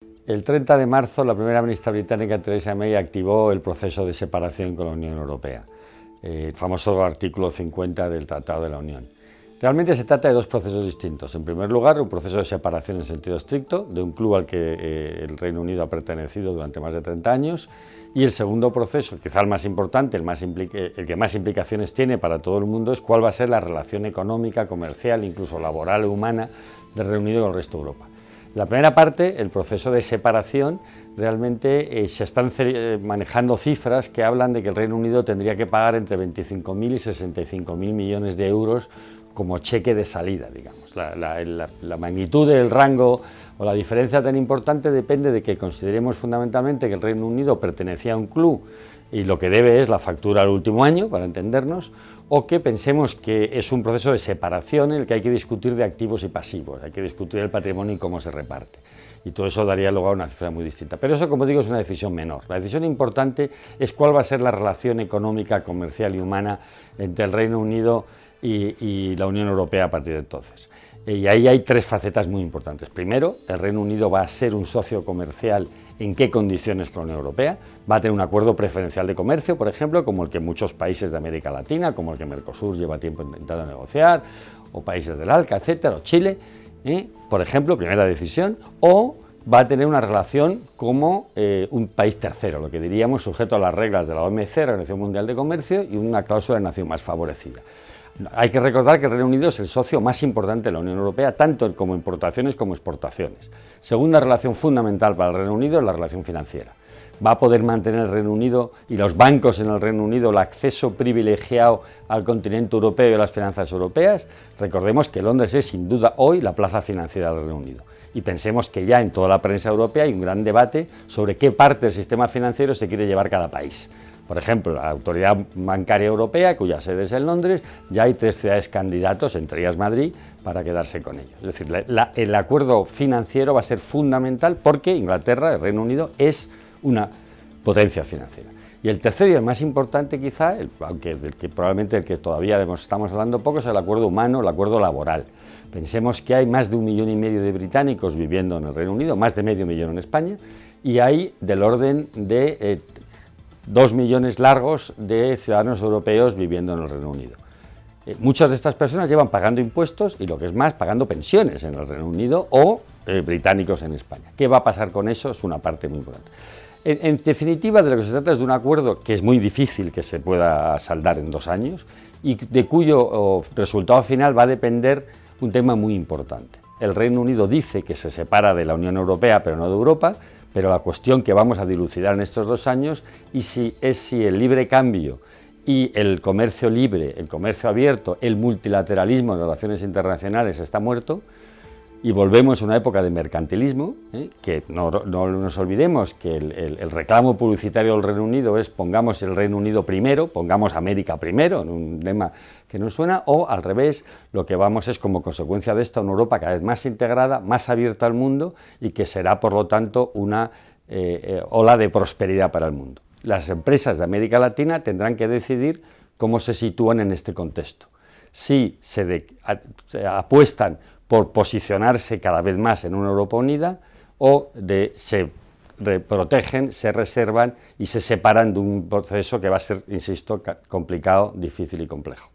El 30 de marzo, la primera ministra británica, Theresa May, activó el proceso de separación con la Unión Europea, el famoso artículo 50 del Tratado de la Unión. Realmente se trata de dos procesos distintos. En primer lugar, un proceso de separación en sentido estricto, de un club al que el Reino Unido ha pertenecido durante más de 30 años, y el segundo proceso, quizá el más importante, el que más implicaciones tiene para todo el mundo, es cuál va a ser la relación económica, comercial, incluso laboral o humana del Reino Unido con el resto de Europa. La primera parte, el proceso de separación, realmente se están manejando cifras que hablan de que el Reino Unido tendría que pagar entre 25.000 y 65.000 millones de euros como cheque de salida, digamos. La magnitud del rango o la diferencia tan importante depende de que consideremos fundamentalmente que el Reino Unido pertenecía a un club y lo que debe es la factura al último año, para entendernos, o que pensemos que es un proceso de separación en el que hay que discutir de activos y pasivos, hay que discutir el patrimonio y cómo se reparte. Y todo eso daría lugar a una cifra muy distinta. Pero eso, como digo, es una decisión menor. La decisión importante es cuál va a ser la relación económica, comercial y humana entre el Reino Unido y la Unión Europea a partir de entonces. Y ahí hay tres facetas muy importantes. Primero, el Reino Unido va a ser un socio comercial. ¿En qué condiciones con la Unión Europea? Va a tener un acuerdo preferencial de comercio, por ejemplo, como el que muchos países de América Latina, como el que Mercosur lleva tiempo intentando negociar, o países del ALCA, etcétera, o Chile, por ejemplo, primera decisión, o va a tener una relación como un país tercero, lo que diríamos sujeto a las reglas de la OMC, la Organización Mundial de Comercio, y una cláusula de nación más favorecida. Hay que recordar que el Reino Unido es el socio más importante de la Unión Europea, tanto como importaciones como exportaciones. Segunda relación fundamental para el Reino Unido es la relación financiera. Va a poder mantener el Reino Unido y los bancos en el Reino Unido el acceso privilegiado al continente europeo y a las finanzas europeas. Recordemos que Londres es sin duda hoy la plaza financiera del Reino Unido. Y pensemos que ya en toda la prensa europea hay un gran debate sobre qué parte del sistema financiero se quiere llevar cada país. Por ejemplo, la Autoridad Bancaria Europea, cuya sede es en Londres, ya hay 3 ciudades candidatos, entre ellas Madrid, para quedarse con ellos. Es decir, el acuerdo financiero va a ser fundamental porque Inglaterra, el Reino Unido, es una potencia financiera. Y el tercero y el más importante quizá, aunque probablemente el que todavía estamos hablando poco, es el acuerdo humano, el acuerdo laboral. Pensemos que hay más de 1,5 millones de británicos viviendo en el Reino Unido, más de medio millón en España, y hay del orden de 2 millones largos de ciudadanos europeos viviendo en el Reino Unido. Muchas de estas personas llevan pagando impuestos y, lo que es más, pagando pensiones en el Reino Unido o británicos en España. ¿Qué va a pasar con eso? Es una parte muy importante. En definitiva, de lo que se trata es de un acuerdo que es muy difícil que se pueda saldar en 2 años y de cuyo resultado final va a depender un tema muy importante. El Reino Unido dice que se separa de la Unión Europea, pero no de Europa, pero la cuestión que vamos a dilucidar en estos 2 años es si el libre cambio y el comercio libre, el comercio abierto, el multilateralismo en relaciones internacionales está muerto y volvemos a una época de mercantilismo, que no nos olvidemos que el reclamo publicitario del Reino Unido es pongamos el Reino Unido primero, pongamos América primero, en un lema que nos suena, o al revés, lo que vamos es como consecuencia de esto una Europa cada vez más integrada, más abierta al mundo y que será por lo tanto una ola de prosperidad para el mundo. Las empresas de América Latina tendrán que decidir cómo se sitúan en este contexto. Si se apuestan por posicionarse cada vez más en una Europa unida o se protegen, se reservan y se separan de un proceso que va a ser, insisto, complicado, difícil y complejo.